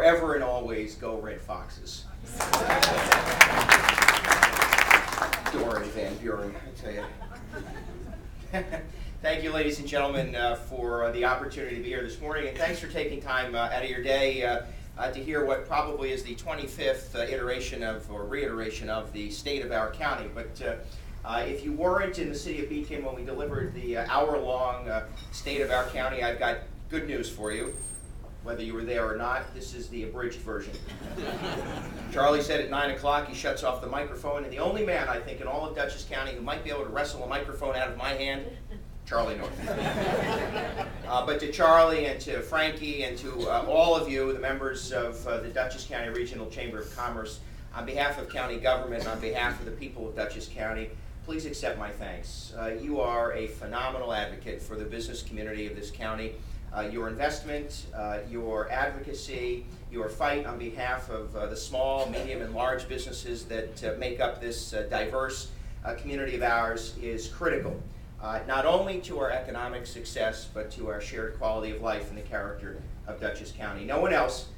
forever and always go Red Foxes. Doran Van Buren, I tell you. Thank you, ladies and gentlemen, for the opportunity to be here this morning, and thanks for taking time out of your day to hear what probably is the 25th iteration of, or reiteration of, the state of our county. But if you weren't in the city of Beacon when we delivered the hour-long state of our county, I've got good news for you. Whether you were there or not, this is the abridged version. Charlie said at 9 o'clock he shuts off the microphone, and the only man, I think, in all of Dutchess County who might be able to wrestle a microphone out of my hand, Charlie North. But to Charlie and to Frankie and to all of you, the members of the Dutchess County Regional Chamber of Commerce, on behalf of county government and on behalf of the people of Dutchess County, please accept my thanks. You are a phenomenal advocate for the business community of this county. Your investment, your advocacy, your fight on behalf of the small, medium, and large businesses that make up this diverse community of ours is critical, not only to our economic success, but to our shared quality of life and the character of Dutchess County. No one else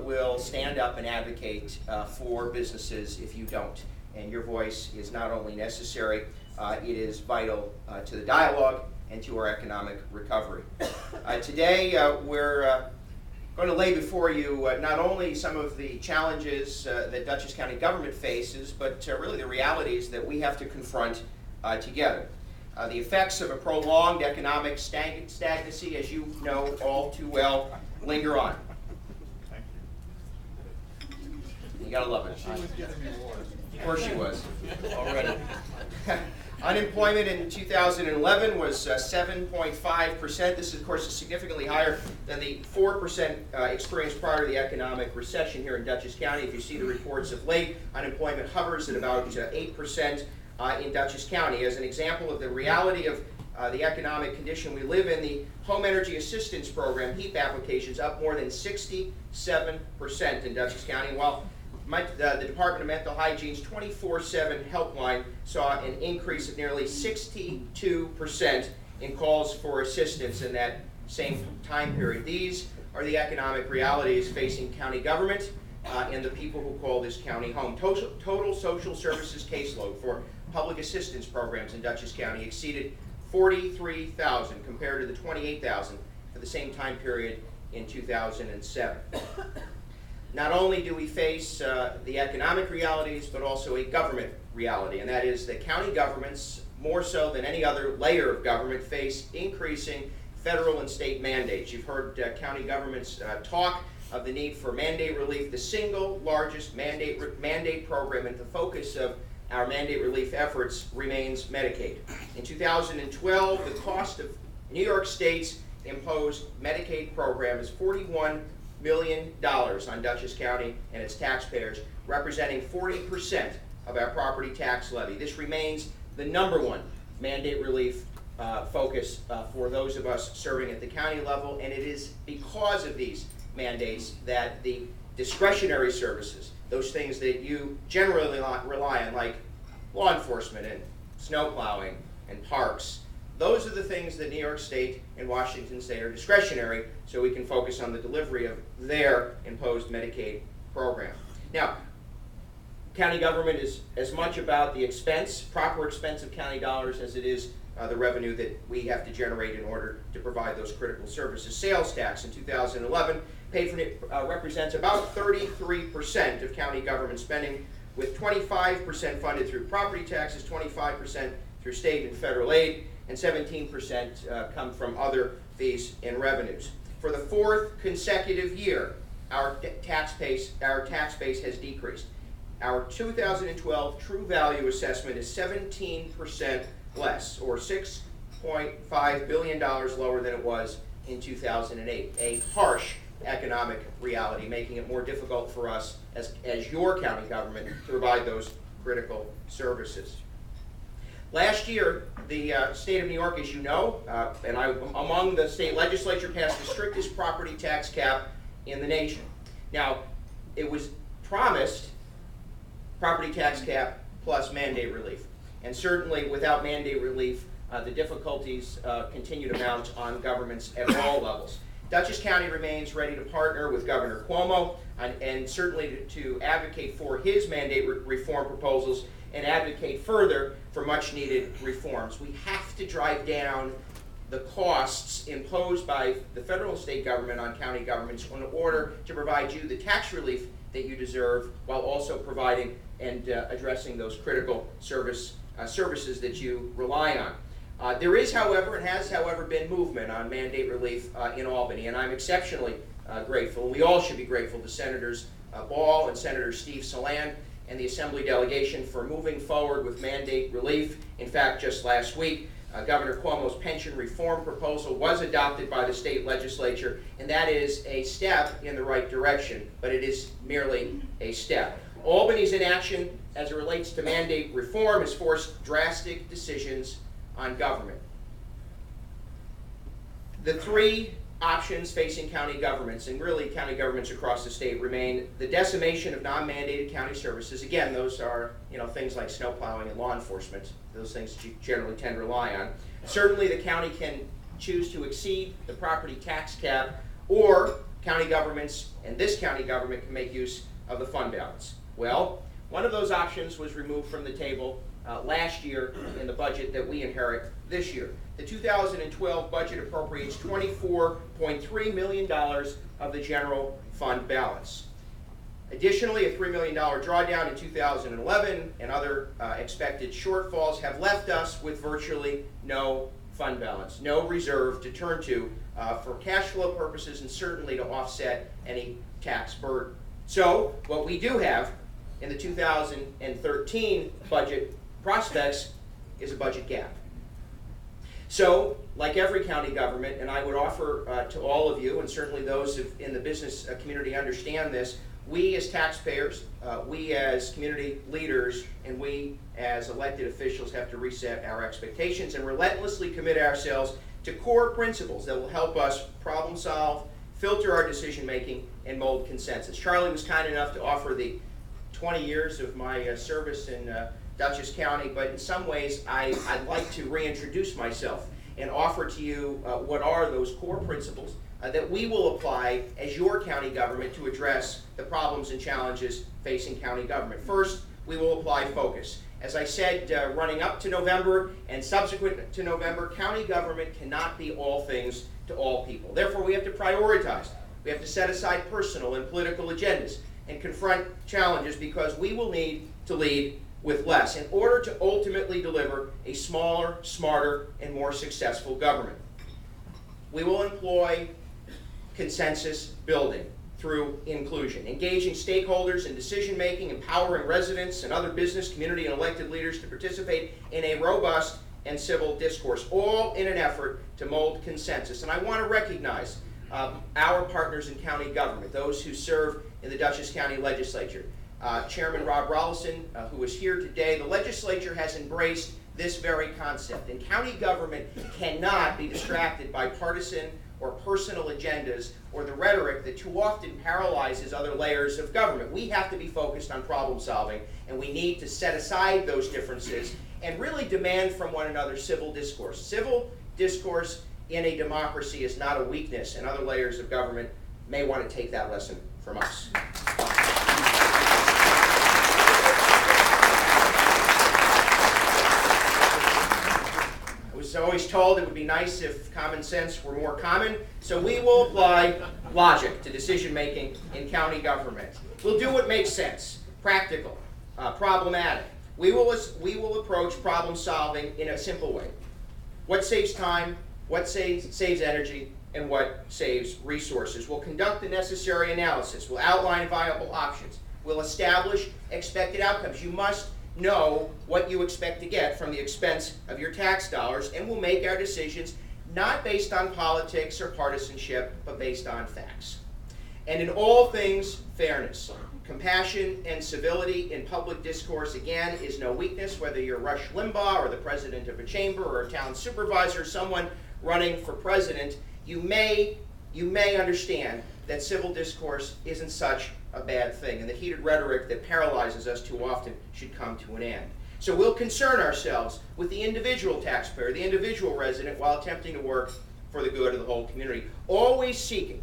will stand up and advocate for businesses if you don't. And your voice is not only necessary, it is vital to the dialogue and to our economic recovery. Today, we're going to lay before you not only some of the challenges that Dutchess County government faces, but really the realities that we have to confront together. The effects of a prolonged economic stagnancy, as you know all too well, linger on. Thank you. You gotta love it. She was getting me water. Of course she was, already. Unemployment in 2011 was 7.5%. This, of course, is significantly higher than the 4% experienced prior to the economic recession here in Dutchess County. If you see the reports of late, unemployment hovers at about 8% in Dutchess County. As an example of the reality of the economic condition we live in, the Home Energy Assistance Program, HEAP applications, up more than 67% in Dutchess County, while the Department of Mental Hygiene's 24/7 helpline saw an increase of nearly 62% in calls for assistance in that same time period. These are the economic realities facing county government and the people who call this county home. Total social services caseload for public assistance programs in Dutchess County exceeded 43,000 compared to the 28,000 for the same time period in 2007. Not only do we face the economic realities, but also a government reality, and that is that county governments, more so than any other layer of government, face increasing federal and state mandates. You've heard county governments talk of the need for mandate relief. The single largest mandate program and the focus of our mandate relief efforts remains Medicaid. In 2012, the cost of New York State's imposed Medicaid program is $41 million on Dutchess County and its taxpayers, representing 40% of our property tax levy. This remains the #1 mandate relief focus for those of us serving at the county level, and it is because of these mandates that the discretionary services, those things that you generally rely on, like law enforcement and snow plowing and parks, those are the things that New York State and Washington State are discretionary, so we can focus on the delivery of their imposed Medicaid program. Now, county government is as much about the proper expense of county dollars, as it is the revenue that we have to generate in order to provide those critical services. Sales tax in 2011 represents about 33% of county government spending, with 25% funded through property taxes, 25% through state and federal aid, and 17% come from other fees and revenues. For the 4th consecutive year, our tax base has decreased. Our 2012 true value assessment is 17% less, or $6.5 billion lower than it was in 2008. A harsh economic reality, making it more difficult for us as your county government to provide those critical services. Last year, the state of New York, as you know, and among the state legislature, passed the strictest property tax cap in the nation. Now, it was promised property tax cap plus mandate relief. And certainly without mandate relief, the difficulties continue to mount on governments at all levels. Dutchess County remains ready to partner with Governor Cuomo and certainly to advocate for his mandate reform proposals and advocate further for much needed reforms. We have to drive down the costs imposed by the federal and state government on county governments in order to provide you the tax relief that you deserve, while also providing and addressing those critical services that you rely on. There is, however, and has, however, been movement on mandate relief in Albany, and I'm exceptionally grateful. We all should be grateful to Senators Ball and Senator Steve Saland and the Assembly delegation for moving forward with mandate relief. In fact, just last week, Governor Cuomo's pension reform proposal was adopted by the state legislature, and that is a step in the right direction, but it is merely a step. Albany's inaction as it relates to mandate reform has forced drastic decisions on government. The three options facing county governments, and really county governments across the state, remain the decimation of non-mandated county services. Again, those are things like snow plowing and law enforcement, those things that you generally tend to rely on. Certainly the county can choose to exceed the property tax cap, or county governments, and this county government, can make use of the fund balance. Well, one of those options was removed from the table last year in the budget that we inherit this year. The 2012 budget appropriates $24.3 million of the general fund balance. Additionally, a $3 million drawdown in 2011 and other expected shortfalls have left us with virtually no fund balance, no reserve to turn to for cash flow purposes and certainly to offset any tax burden. So what we do have in the 2013 budget prospects is a budget gap. So, like every county government, and I would offer to all of you, and certainly those in the business community understand this, we as taxpayers, we as community leaders, and we as elected officials have to reset our expectations and relentlessly commit ourselves to core principles that will help us problem solve, filter our decision making, and mold consensus. Charlie was kind enough to offer the 20 years of my service in Dutchess County, but in some ways I'd like to reintroduce myself and offer to you what are those core principles that we will apply as your county government to address the problems and challenges facing county government. First, we will apply focus. As I said, running up to November and subsequent to November, county government cannot be all things to all people. Therefore, we have to prioritize. We have to set aside personal and political agendas and confront challenges, because we will need to lead with less in order to ultimately deliver a smaller, smarter, and more successful government. We will employ consensus building through inclusion, engaging stakeholders in decision making, empowering residents and other business, community, and elected leaders to participate in a robust and civil discourse, all in an effort to mold consensus. And I want to recognize our partners in county government, those who serve in the Dutchess County Legislature. Chairman Rob Rollison, who is here today, the legislature has embraced this very concept, and county government cannot be distracted by partisan or personal agendas or the rhetoric that too often paralyzes other layers of government. We have to be focused on problem solving, and we need to set aside those differences and really demand from one another civil discourse. Civil discourse in a democracy is not a weakness, and other layers of government may want to take that lesson from us. I was always told it would be nice if common sense were more common, so we will apply logic to decision making in county government. We'll do what makes sense, practical, problematic. We will approach problem solving in a simple way. What saves time, what saves energy, and what saves resources. We'll conduct the necessary analysis. We'll outline viable options. We'll establish expected outcomes. You must know what you expect to get from the expense of your tax dollars, and we'll make our decisions not based on politics or partisanship, but based on facts. And in all things, fairness. Compassion and civility in public discourse, again, is no weakness, whether you're Rush Limbaugh or the president of a chamber or a town supervisor, someone running for president. You may understand that civil discourse isn't such a bad thing, and the heated rhetoric that paralyzes us too often should come to an end. So we'll concern ourselves with the individual taxpayer, the individual resident, while attempting to work for the good of the whole community. Always seeking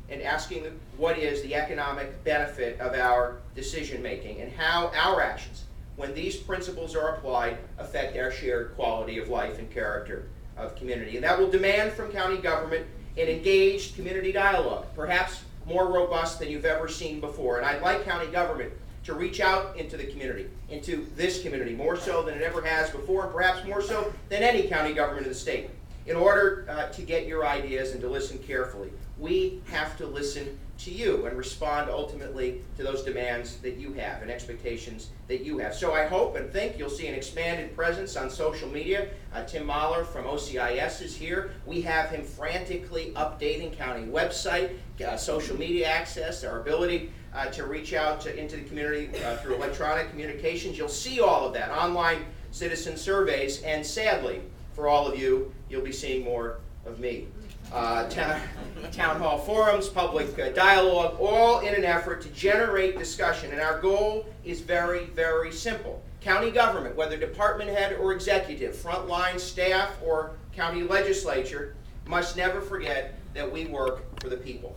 and asking what is the economic benefit of our decision making and how our actions, when these principles are applied, affect our shared quality of life and character of community. And that will demand from county government an engaged community dialogue, perhaps more robust than you've ever seen before. And I'd like county government to reach out into the community, into this community, more so than it ever has before, and perhaps more so than any county government in the state, in order to get your ideas and to listen carefully. We have to listen to you and respond ultimately to those demands that you have and expectations that you have. So I hope and think you'll see an expanded presence on social media. Tim Mahler from OCIS is here. We have him frantically updating county website, social media access, our ability to reach out into the community through electronic communications. You'll see all of that, online citizen surveys, and sadly, for all of you, you'll be seeing more of me. Town hall forums, public dialogue, all in an effort to generate discussion. And our goal is very, very simple. County government, whether department head or executive, frontline staff or county legislature, must never forget that we work for the people.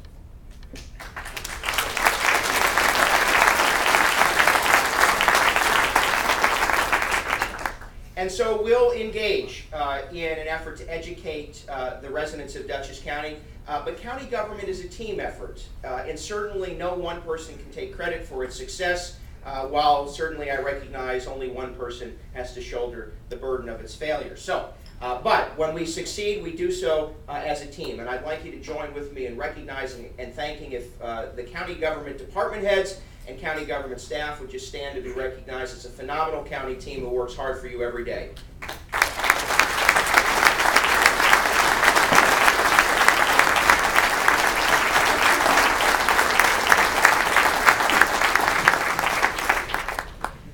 And so we'll engage in an effort to educate the residents of Dutchess County, but county government is a team effort, and certainly no one person can take credit for its success, while certainly I recognize only one person has to shoulder the burden of its failure. So, but when we succeed, we do so as a team, and I'd like you to join with me in recognizing and thanking if the county government department heads and county government staff would just stand to be recognized as a phenomenal county team who works hard for you every day.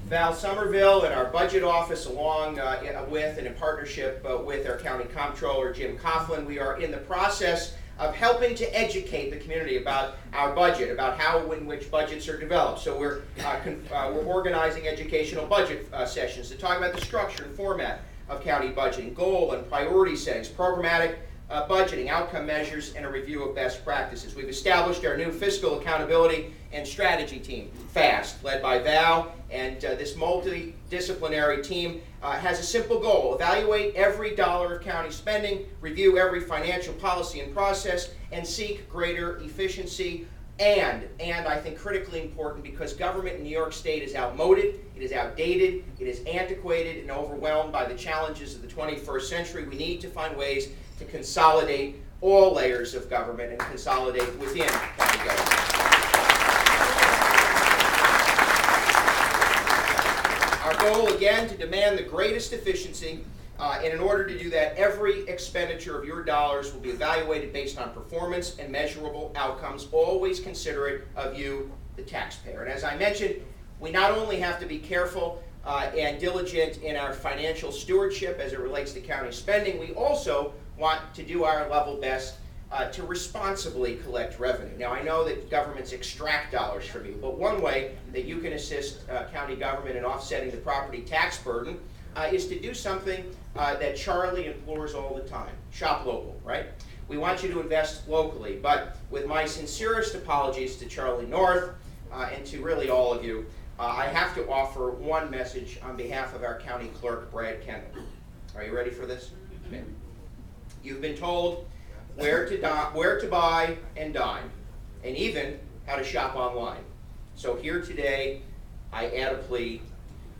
Val Somerville in our budget office, along with and in partnership with our county comptroller Jim Coughlin, we are in the process of helping to educate the community about our budget, about how and which budgets are developed. So we're organizing educational budget sessions to talk about the structure and format of county budgeting, goal and priority settings, programmatic budgeting, outcome measures, and a review of best practices. We've established our new fiscal accountability and strategy team, FAST, led by Val, and this multidisciplinary team has a simple goal: evaluate every dollar of county spending, review every financial policy and process, and seek greater efficiency. And I think critically important, because government in New York State is outmoded, it is outdated, it is antiquated and overwhelmed by the challenges of the 21st century. We need to find ways to consolidate all layers of government and consolidate within county government. Our goal, again, to demand the greatest efficiency, and in order to do that, every expenditure of your dollars will be evaluated based on performance and measurable outcomes, always considerate of you, the taxpayer. And as I mentioned, we not only have to be careful and diligent in our financial stewardship as it relates to county spending, we also want to do our level best to responsibly collect revenue. Now, I know that governments extract dollars from you, but one way that you can assist county government in offsetting the property tax burden is to do something that Charlie implores all the time: shop local, right? We want you to invest locally, but with my sincerest apologies to Charlie North and to really all of you, I have to offer one message on behalf of our county clerk, Brad Kendall. Are you ready for this? Okay. You've been told where to buy and dine, and even how to shop online. So here today, I add a plea: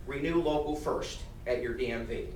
renew local first at your DMV.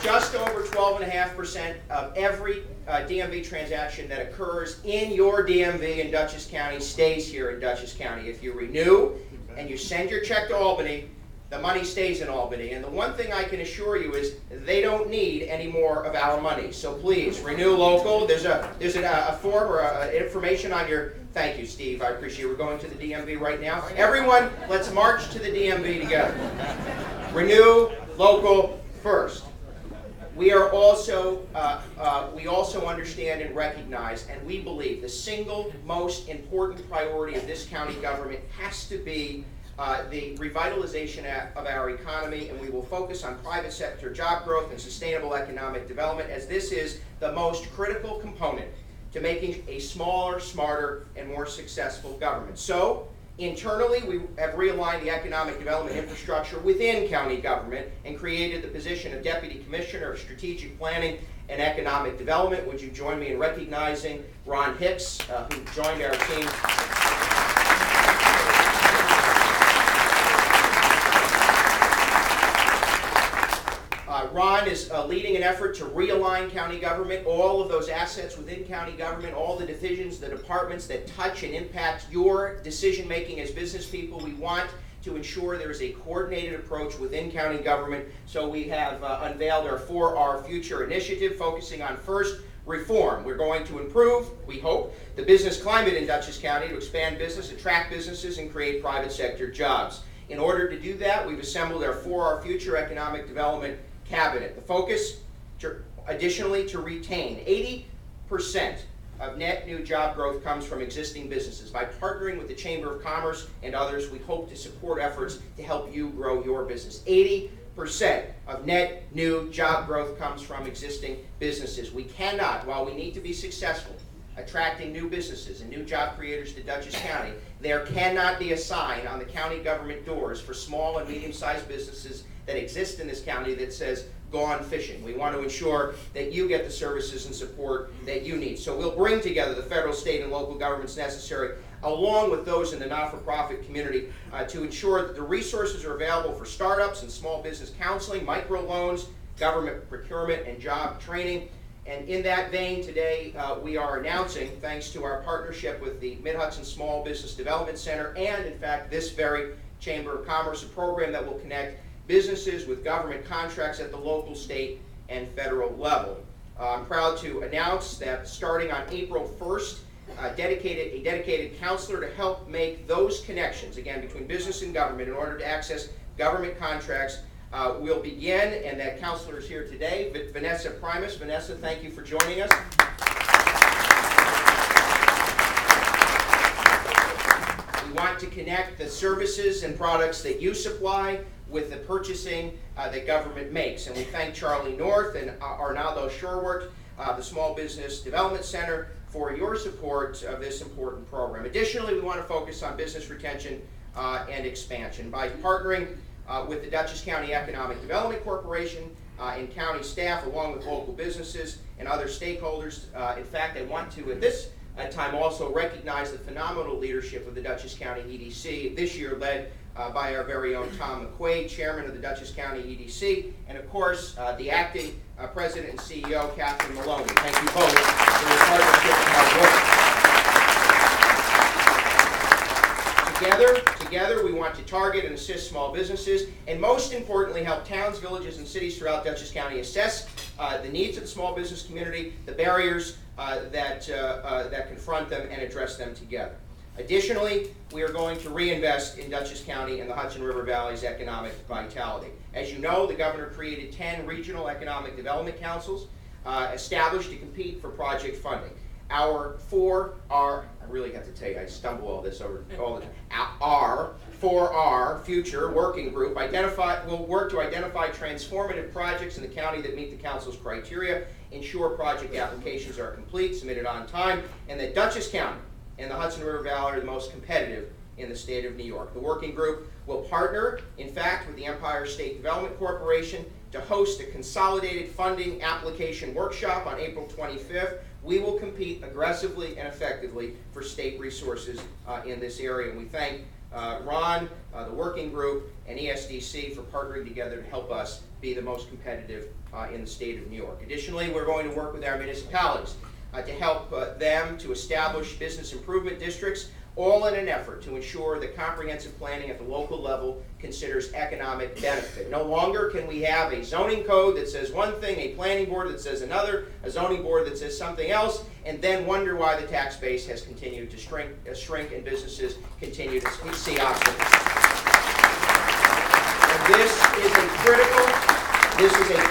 Just over 12.5% of every DMV transaction that occurs in your DMV in Dutchess County stays here in Dutchess County. If you renew and you send your check to Albany, the money stays in Albany. And the one thing I can assure you is they don't need any more of our money. So please, renew local. There's a form or information on your... Thank you, Steve. I appreciate it. We're going to the DMV right now. Everyone, let's march to the DMV together. Renew local first. We are also, we also understand and recognize, and we believe the single most important priority of this county government has to be the revitalization of our economy, and we will focus on private sector job growth and sustainable economic development, as this is the most critical component to making a smaller, smarter, and more successful government. So, internally, we have realigned the economic development infrastructure within county government and created the position of Deputy Commissioner of Strategic Planning and Economic Development. Would you join me in recognizing Ron Hicks, who joined our team? Ron is leading an effort to realign county government, all of those assets within county government, all the divisions, the departments that touch and impact your decision-making as business people. We want to ensure there is a coordinated approach within county government, so we have unveiled our For Our Future initiative, focusing on first, reform. We're going to improve, we hope, the business climate in Dutchess County to expand business, attract businesses, and create private sector jobs. In order to do that, we've assembled our For Our Future economic development cabinet. The focus, additionally, to retain 80% of net new job growth comes from existing businesses. By partnering with the Chamber of Commerce and others, we hope to support efforts to help you grow your business. 80% of net new job growth comes from existing businesses. We cannot, while we need to be successful attracting new businesses and new job creators to Dutchess County, there cannot be a sign on the county government doors for small and medium-sized businesses that exist in this county that says, "Gone fishing." We want to ensure that you get the services and support that you need. So we'll bring together the federal, state, and local governments necessary, along with those in the not-for-profit community, to ensure that the resources are available for startups and small business counseling, microloans, government procurement, and job training. And in that vein, today we are announcing, thanks to our partnership with the Mid-Hudson Small Business Development Center and, in fact, this very Chamber of Commerce, a program that will connect businesses with government contracts at the local, state, and federal level. I'm proud to announce that starting on April 1st, a dedicated counselor to help make those connections, again, between business and government in order to access government contracts will begin, and that counselor is here today, Vanessa Primus. Vanessa, thank you for joining us. We want to connect the services and products that you supply with the purchasing that government makes. And we thank Charlie North and Arnaldo Shorewart, the Small Business Development Center, for your support of this important program. Additionally, we want to focus on business retention and expansion. By partnering with the Dutchess County Economic Development Corporation and county staff, along with local businesses and other stakeholders. In fact, I want to, at this time, also recognize the phenomenal leadership of the Dutchess County EDC, this year led by our very own Tom McQuaid, chairman of the Dutchess County EDC, and of course, the acting president and CEO, Catherine Maloney. Thank you both for your partnership and hard work. Together, we want to target and assist small businesses, and most importantly, help towns, villages, and cities throughout Dutchess County assess the needs of the small business community, the barriers that confront them, and address them together. Additionally, we are going to reinvest in Dutchess County and the Hudson River Valley's economic vitality. As you know, the governor created 10 regional economic development councils established to compete for project funding. Our I really have to tell you, I stumble all this over all the time. Our For Our Future working group will work to identify transformative projects in the county that meet the council's criteria, ensure project applications are complete, submitted on time, and that Dutchess County and the Hudson River Valley are the most competitive in the state of New York. The working group will partner, in fact, with the Empire State Development Corporation to host a consolidated funding application workshop on April 25th. We will compete aggressively and effectively for state resources in this area. And we thank Ron, the working group, and ESDC for partnering together to help us be the most competitive in the state of New York. Additionally, we're going to work with our municipalities to help them to establish business improvement districts, all in an effort to ensure that comprehensive planning at the local level considers economic benefit. No longer can we have a zoning code that says one thing, a planning board that says another, a zoning board that says something else, and then wonder why the tax base has continued to shrink and businesses continue to see obstacles. And this is a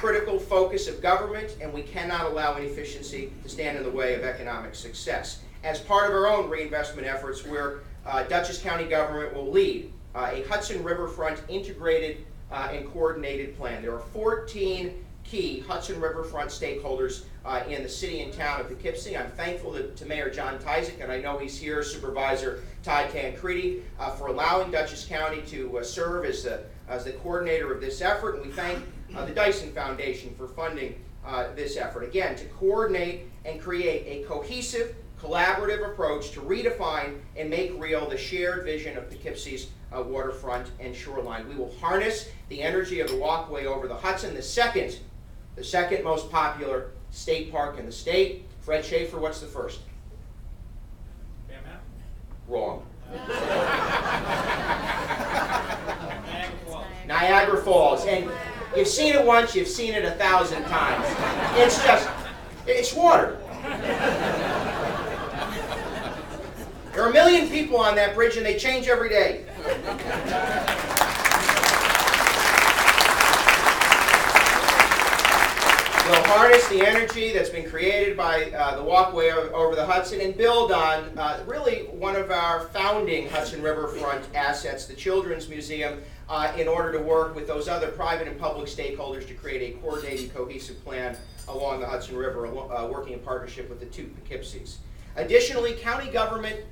critical focus of government, and we cannot allow inefficiency to stand in the way of economic success. as part of our own reinvestment efforts, where Dutchess County government will lead a Hudson Riverfront integrated and coordinated plan. There are 14 key Hudson Riverfront stakeholders in the city and town of Poughkeepsie. I'm thankful to Mayor John Tyzik, and I know he's here, Supervisor Todd Tancredi, for allowing Dutchess County to serve as the coordinator of this effort, and we thank the Dyson Foundation for funding this effort. Again, to coordinate and create a cohesive, collaborative approach to redefine and make real the shared vision of Poughkeepsie's waterfront and shoreline. We will harness the energy of the walkway over the Hudson, the second most popular state park in the state. Fred Schaefer, what's the first? Bam Mountain. Wrong. Niagara Falls. Niagara Falls. And you've seen it once, you've seen it 1,000 times. It's water. There are 1 million people on that bridge and they change every day. We'll harness the energy that's been created by the walkway over the Hudson and build on really one of our founding Hudson Riverfront assets, the Children's Museum, in order to work with those other private and public stakeholders to create a coordinated, cohesive plan along the Hudson River, working in partnership with the two Poughkeepsies. Additionally, county government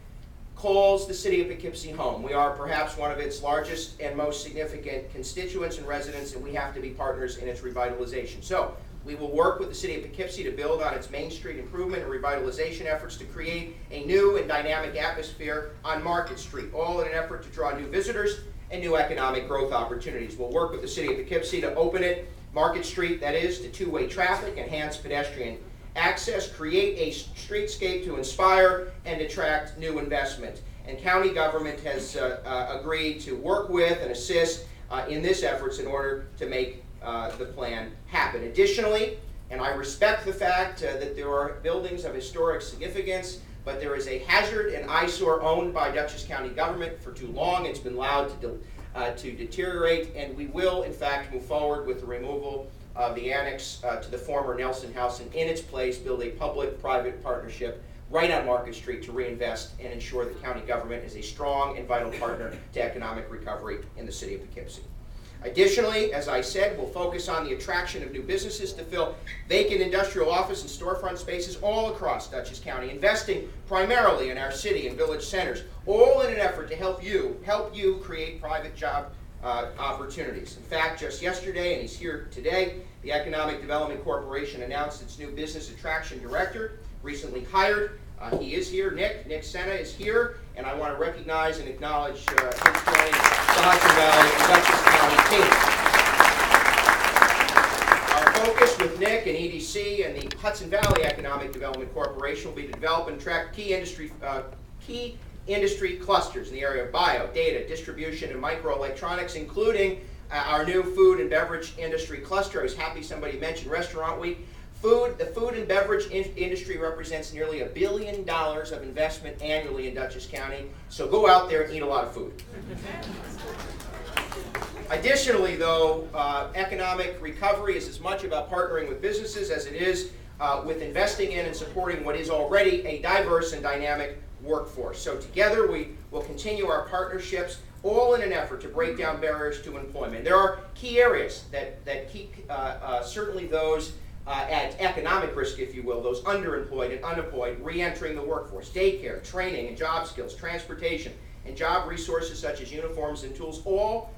calls the city of Poughkeepsie home. We are perhaps one of its largest and most significant constituents and residents, and we have to be partners in its revitalization. So, we will work with the city of Poughkeepsie to build on its Main Street improvement and revitalization efforts to create a new and dynamic atmosphere on Market Street, all in an effort to draw new visitors and new economic growth opportunities. We'll work with the city of Poughkeepsie to open it, Market Street, that is, to two-way traffic, enhance pedestrian access, create a streetscape to inspire and attract new investment. And county government has agreed to work with and assist in this efforts in order to make the plan happen. Additionally, and I respect the fact that there are buildings of historic significance, but there is a hazard and eyesore owned by Dutchess County government for too long. It's been allowed to deteriorate, and we will, in fact, move forward with the removal of the annex to the former Nelson House, and in its place build a public-private partnership right on Market Street to reinvest and ensure that county government is a strong and vital partner to economic recovery in the city of Poughkeepsie. Additionally, as I said, we'll focus on the attraction of new businesses to fill vacant industrial office and storefront spaces all across Dutchess County, investing primarily in our city and village centers, all in an effort to help you create private job opportunities. In fact, just yesterday, and he's here today, the Economic Development Corporation announced its new business attraction director, recently hired. He is here, Nick Senna is here, and I want to recognize and acknowledge his joining the Hudson Valley and Dutchess County team. Our focus with Nick and EDC and the Hudson Valley Economic Development Corporation will be to develop and track key industry clusters in the area of bio, data, distribution, and microelectronics, including our new food and beverage industry cluster. I was happy somebody mentioned Restaurant Week. The food and beverage industry represents nearly $1 billion of investment annually in Dutchess County, so go out there and eat a lot of food. Additionally, though, economic recovery is as much about partnering with businesses as it is with investing in and supporting what is already a diverse and dynamic workforce. So together we will continue our partnerships, all in an effort to break down barriers to employment. There are key areas that keep certainly those at economic risk, if you will, those underemployed and unemployed, re-entering the workforce. Daycare, training and job skills, transportation, and job resources such as uniforms and tools, all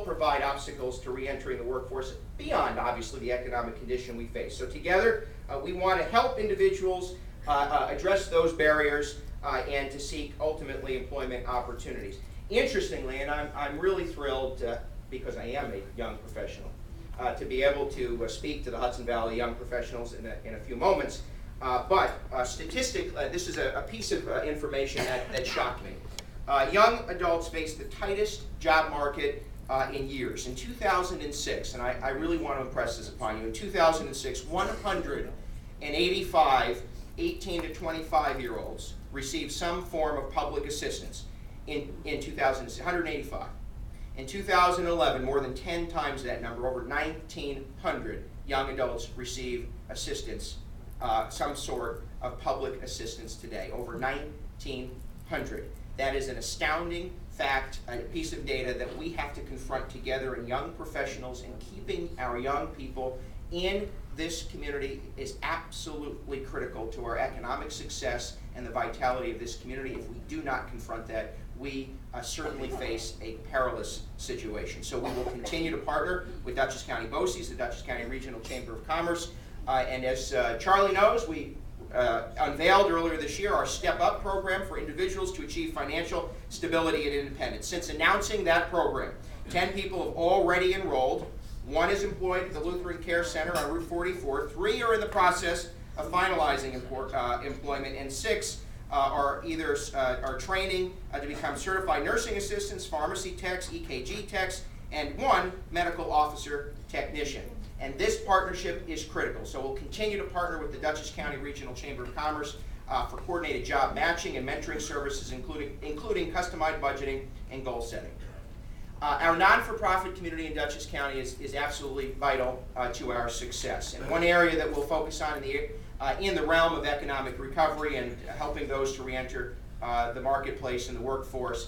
provide obstacles to re-entering the workforce beyond, obviously, the economic condition we face. So together, we want to help individuals address those barriers and to seek, ultimately, employment opportunities. Interestingly, and I'm really thrilled, because I am a young professional, to be able to speak to the Hudson Valley young professionals in a few moments. But statistically, this is a piece of information that shocked me. Young adults face the tightest job market in years. In 2006, and I really want to impress this upon you, in 2006, 185 18 to 25-year-olds received some form of public assistance in 2006, 185. In 2011, more than 10 times that number, over 1,900 young adults received assistance, some sort of public assistance today, over 1,900. That is an astounding fact, a piece of data that we have to confront together, and young professionals and keeping our young people in this community is absolutely critical to our economic success and the vitality of this community. If we do not confront that, we certainly face a perilous situation. So we will continue to partner with Dutchess County BOCES, the Dutchess County Regional Chamber of Commerce, and as Charlie knows, we unveiled earlier this year our Step Up program for individuals to achieve financial stability and independence. Since announcing that program, 10 people have already enrolled. 1 is employed at the Lutheran Care Center on Route 44. 3 are in the process of finalizing employment, and 6 are either training to become certified nursing assistants, pharmacy techs, EKG techs, and 1 medical officer technician. And this partnership is critical. So we'll continue to partner with the Dutchess County Regional Chamber of Commerce for coordinated job matching and mentoring services, including customized budgeting and goal setting. Our non-for-profit community in Dutchess County is absolutely vital to our success. And one area that we'll focus on in the realm of economic recovery and helping those to reenter the marketplace and the workforce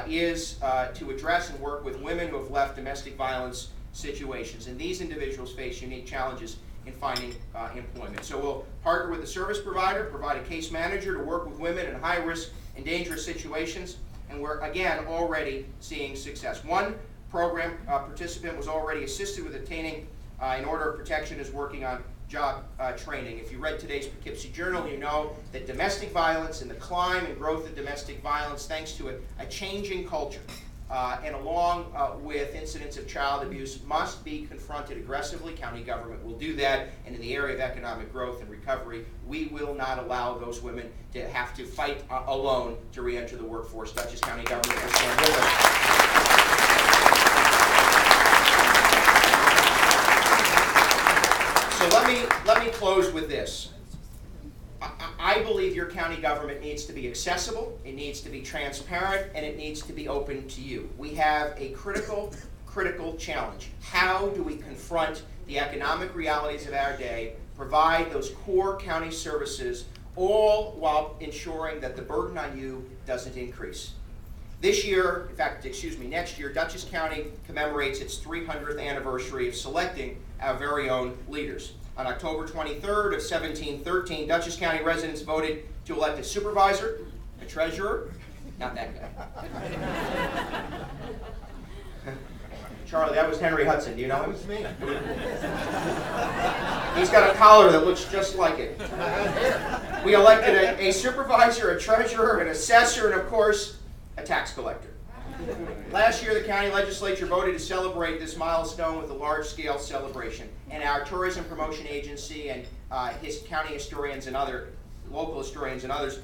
is to address and work with women who have left domestic violence situations. And these individuals face unique challenges in finding employment. So we'll partner with the service provider, provide a case manager to work with women in high-risk and dangerous situations, and we're, again, already seeing success. 1 program participant was already assisted with obtaining an order of protection, is working on job training. If you read today's Poughkeepsie Journal, you know that domestic violence and the climb and growth of domestic violence, thanks to a changing culture, and along with incidents of child abuse, must be confronted aggressively. County government will do that, and in the area of economic growth and recovery, we will not allow those women to have to fight alone to re-enter the workforce. Dutchess County government will stand with us. So let me close with this. I believe your county government needs to be accessible, it needs to be transparent, and it needs to be open to you. We have a critical challenge. How do we confront the economic realities of our day, provide those core county services, all while ensuring that the burden on you doesn't increase? This year, in fact, next year, Dutchess County commemorates its 300th anniversary of selecting our very own leaders. On October 23rd of 1713, Dutchess County residents voted to elect a supervisor, a treasurer, not that guy. Charlie, that was Henry Hudson. Do you know him? That was me. He's got a collar that looks just like it. We elected a supervisor, a treasurer, an assessor, and of course, a tax collector. Last year, the county legislature voted to celebrate this milestone with a large-scale celebration, and our tourism promotion agency and his county historians and other local historians and others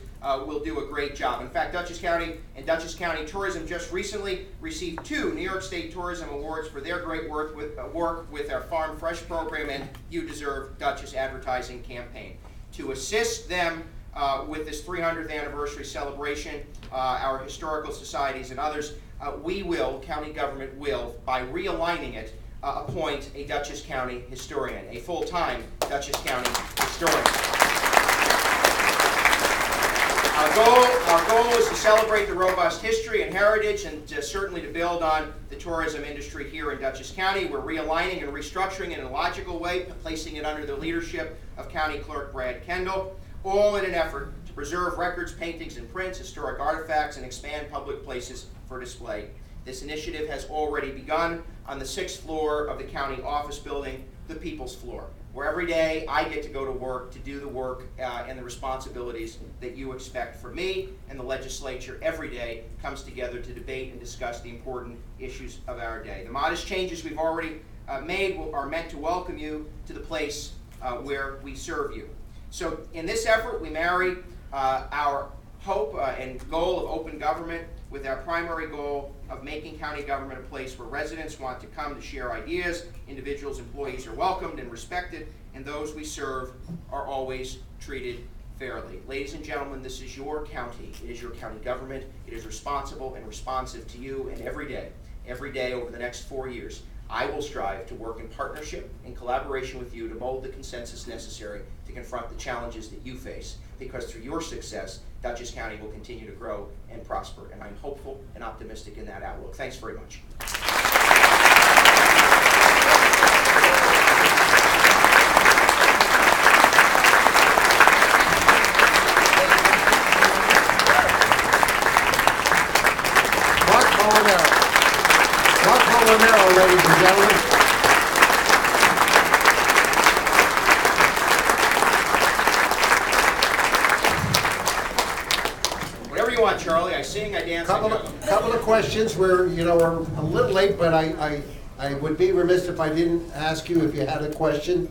will do a great job. In fact, Dutchess County and Dutchess County Tourism just recently received 2 New York State Tourism Awards for their great work with our Farm Fresh program and You Deserve Dutchess advertising campaign. To assist them with this 300th anniversary celebration, our historical societies and others, county government will, by realigning it, appoint a Dutchess County historian, a full-time Dutchess County historian. Our goal is to celebrate the robust history and heritage and certainly to build on the tourism industry here in Dutchess County. We're realigning and restructuring it in a logical way, placing it under the leadership of County Clerk Brad Kendall, all in an effort to preserve records, paintings, and prints, historic artifacts, and expand public places for display. This initiative has already begun on the 6th floor of the county office building, the People's Floor, where every day I get to go to work to do the work and the responsibilities that you expect from me, and the legislature every day comes together to debate and discuss the important issues of our day. The modest changes we've already made are meant to welcome you to the place where we serve you. So in this effort, we marry our hope and goal of open government with our primary goal of making county government a place where residents want to come to share ideas, individuals, employees are welcomed and respected, and those we serve are always treated fairly. Ladies and gentlemen, this is your county. It is your county government. It is responsible and responsive to you, and every day over the next 4 years, I will strive to work in partnership and collaboration with you to mold the consensus necessary to confront the challenges that you face. because through your success, Dutchess County will continue to grow and prosper. And I'm hopeful and optimistic in that outlook. Thanks very much. Molinaro, ladies and gentlemen. Whatever you want, Charlie. I sing, I dance, I juggle. Couple of questions. We're a little late, but I would be remiss if I didn't ask you if you had a question.